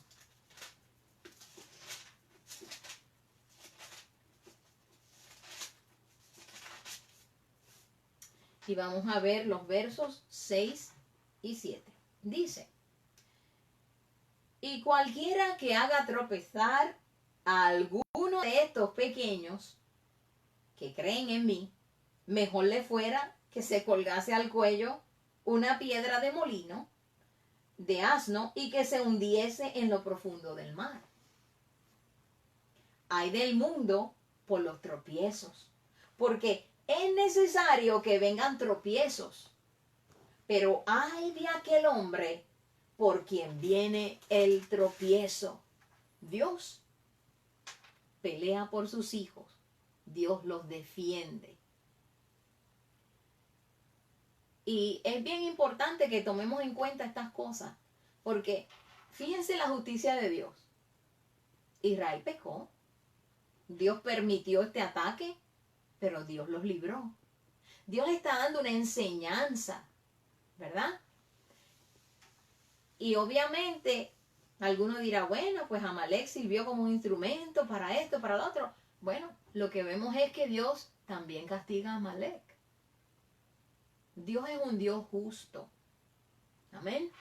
Y vamos a ver los versos 6 y 7. Dice, y cualquiera que haga tropezar a alguno de estos pequeños que creen en mí, mejor le fuera que se colgase al cuello una piedra de molino, de asno, y que se hundiese en lo profundo del mar. Ay del mundo por los tropiezos, porque es necesario que vengan tropiezos, pero ay de aquel hombre por quien viene el tropiezo. Dios pelea por sus hijos, Dios los defiende. Y es bien importante que tomemos en cuenta estas cosas, porque fíjense la justicia de Dios. Israel pecó, Dios permitió este ataque, pero Dios los libró. Dios le está dando una enseñanza, ¿verdad? Y obviamente alguno dirá, bueno, pues Amalek sirvió como un instrumento para esto, para lo otro. Bueno, lo que vemos es que Dios también castiga a Amalek. Dios es un Dios justo. Amén.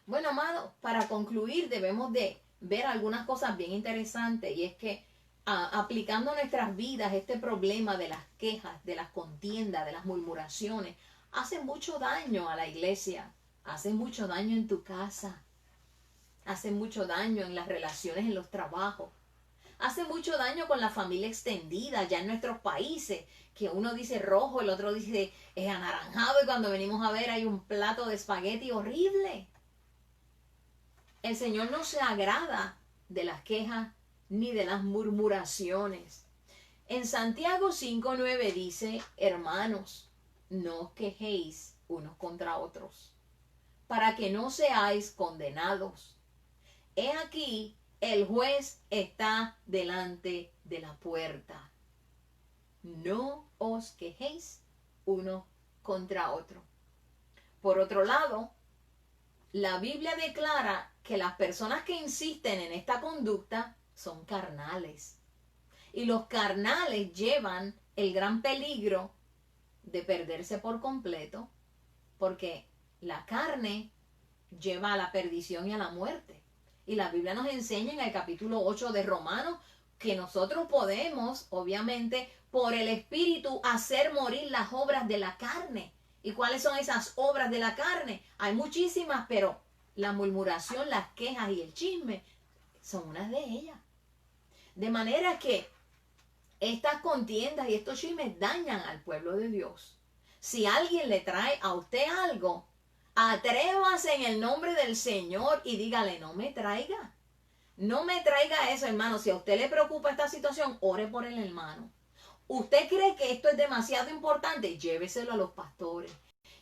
Bueno, amados, para concluir debemos de ver algunas cosas bien interesantes, y es que aplicando a nuestras vidas este problema de las quejas, de las contiendas, de las murmuraciones, hace mucho daño a la iglesia, hace mucho daño en tu casa, hace mucho daño en las relaciones, en los trabajos, hace mucho daño con la familia extendida ya en nuestros países, que uno dice rojo, el otro dice es anaranjado, y cuando venimos a ver hay un plato de espagueti horrible. El Señor no se agrada de las quejas ni de las murmuraciones. En Santiago 5:9 dice, hermanos, no os quejéis unos contra otros, para que no seáis condenados. He aquí, el juez está delante de la puerta. No os quejéis uno contra otro. Por otro lado, la Biblia declara que las personas que insisten en esta conducta son carnales. Y los carnales llevan el gran peligro de perderse por completo, porque la carne lleva a la perdición y a la muerte. Y la Biblia nos enseña en el capítulo 8 de Romanos que nosotros podemos, obviamente, por el Espíritu hacer morir las obras de la carne. ¿Y cuáles son esas obras de la carne? Hay muchísimas, pero la murmuración, las quejas y el chisme son unas de ellas. De manera que estas contiendas y estos chismes dañan al pueblo de Dios. Si alguien le trae a usted algo, atrévase en el nombre del Señor y dígale, no me traiga. No me traiga eso, hermano. Si a usted le preocupa esta situación, ore por el hermano. ¿Usted cree que esto es demasiado importante? Lléveselo a los pastores.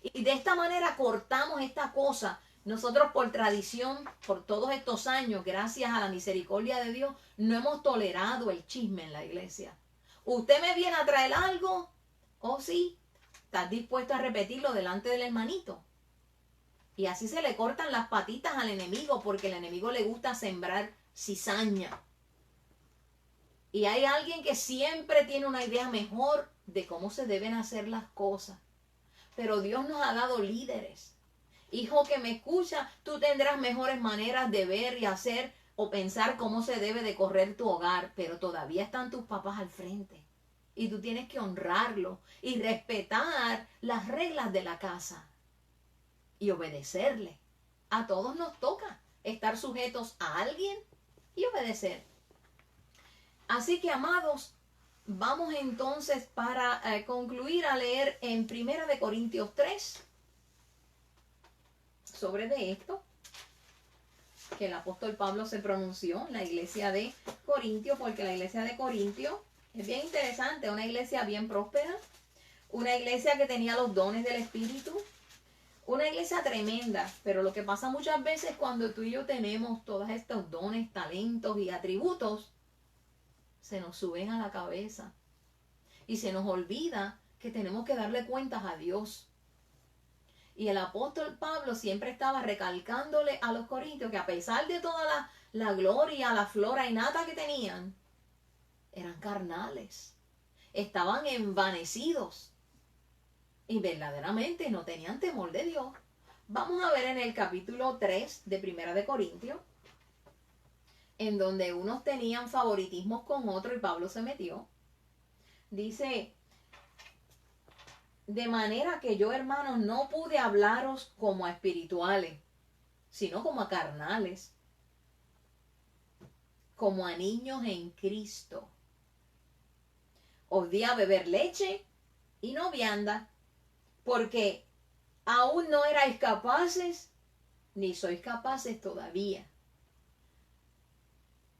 Y de esta manera cortamos esta cosa. Nosotros por tradición, por todos estos años, gracias a la misericordia de Dios, no hemos tolerado el chisme en la iglesia. ¿Usted me viene a traer algo? Oh, sí. ¿Estás dispuesto a repetirlo delante del hermanito? Y así se le cortan las patitas al enemigo, porque el enemigo le gusta sembrar cizaña. Y hay alguien que siempre tiene una idea mejor de cómo se deben hacer las cosas. Pero Dios nos ha dado líderes. Hijo que me escucha, tú tendrás mejores maneras de ver y hacer o pensar cómo se debe de correr tu hogar, pero todavía están tus papás al frente. Y tú tienes que honrarlo y respetar las reglas de la casa y obedecerle. A todos nos toca estar sujetos a alguien y obedecer. Así que, amados, vamos entonces para concluir a leer en 1 Corintios 3 sobre de esto que el apóstol Pablo se pronunció en la iglesia de Corintio, porque la iglesia de Corintio es bien interesante, una iglesia bien próspera, una iglesia que tenía los dones del Espíritu, una iglesia tremenda, pero lo que pasa muchas veces cuando tú y yo tenemos todos estos dones, talentos y atributos, se nos suben a la cabeza y se nos olvida que tenemos que darle cuentas a Dios. Y el apóstol Pablo siempre estaba recalcándole a los corintios que a pesar de toda la gloria, la flora y nata que tenían, eran carnales, estaban envanecidos y verdaderamente no tenían temor de Dios. Vamos a ver en el capítulo 3 de 1 de Corintios, en donde unos tenían favoritismos con otros y Pablo se metió. Dice: de manera que yo, hermanos, no pude hablaros como a espirituales, sino como a carnales, como a niños en Cristo. Os di a beber leche y no vianda, porque aún no erais capaces, ni sois capaces todavía.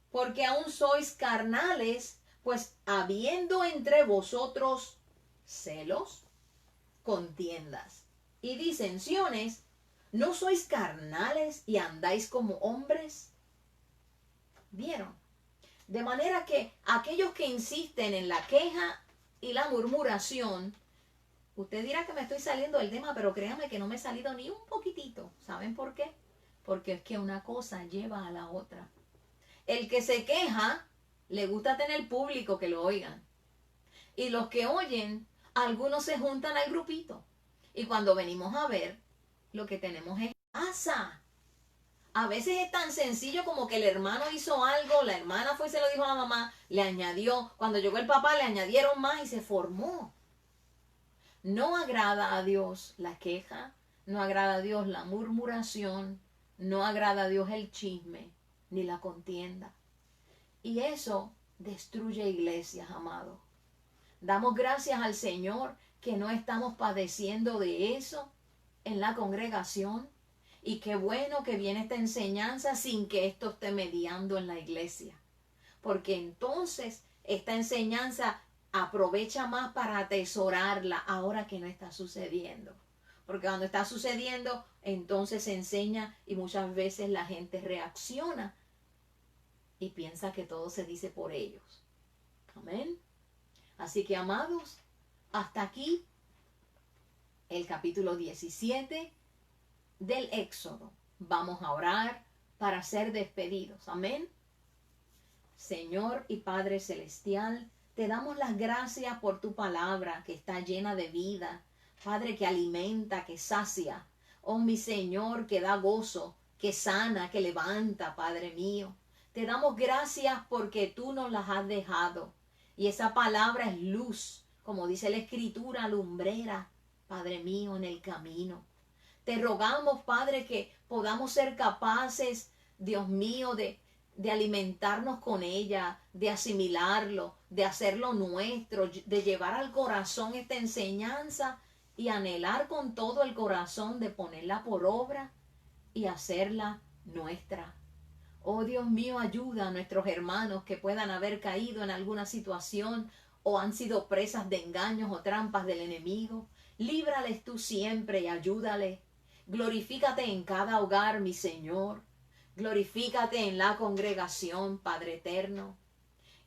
Porque aún sois carnales, pues habiendo entre vosotros celos, contiendas y disensiones, ¿no sois carnales y andáis como hombres? ¿Vieron? De manera que aquellos que insisten en la queja y la murmuración, usted dirá que me estoy saliendo del tema, pero créame que no me he salido ni un poquitito. ¿Saben por qué? Porque es que una cosa lleva a la otra. El que se queja, le gusta tener público que lo oigan. Y los que oyen, algunos se juntan al grupito. Y cuando venimos a ver, lo que tenemos es casa. A veces es tan sencillo como que el hermano hizo algo, la hermana fue y se lo dijo a la mamá, le añadió, cuando llegó el papá le añadieron más y se formó. No agrada a Dios la queja, no agrada a Dios la murmuración, no agrada a Dios el chisme, ni la contienda. Y eso destruye iglesias, amados. Damos gracias al Señor que no estamos padeciendo de eso en la congregación. Y qué bueno que viene esta enseñanza sin que esto esté mediando en la iglesia. Porque entonces esta enseñanza aprovecha más para atesorarla ahora que no está sucediendo. Porque cuando está sucediendo, entonces se enseña y muchas veces la gente reacciona y piensa que todo se dice por ellos. Amén. Así que, amados, hasta aquí el capítulo 17 del Éxodo. Vamos a orar para ser despedidos. Amén. Señor y Padre Celestial, te damos las gracias por tu palabra que está llena de vida. Padre, que alimenta, que sacia. Oh, mi Señor, que da gozo, que sana, que levanta, Padre mío. Te damos gracias porque tú nos las has dejado. Y esa palabra es luz, como dice la Escritura, lumbrera, Padre mío, en el camino. Te rogamos, Padre, que podamos ser capaces, Dios mío, de alimentarnos con ella, de asimilarlo, de hacerlo nuestro, de llevar al corazón esta enseñanza y anhelar con todo el corazón de ponerla por obra y hacerla nuestra. Oh Dios mío, ayuda a nuestros hermanos que puedan haber caído en alguna situación o han sido presas de engaños o trampas del enemigo. Líbrales tú siempre y ayúdales. Glorifícate en cada hogar, mi Señor. Glorifícate en la congregación, Padre eterno.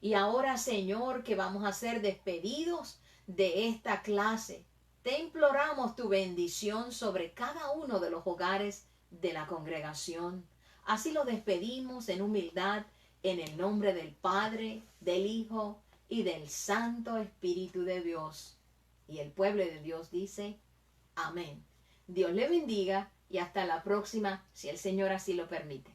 Y ahora, Señor, que vamos a ser despedidos de esta clase, te imploramos tu bendición sobre cada uno de los hogares de la congregación. Así lo despedimos en humildad, en el nombre del Padre, del Hijo y del Santo Espíritu de Dios. Y el pueblo de Dios dice, amén. Dios le bendiga. y hasta la próxima, si el Señor así lo permite.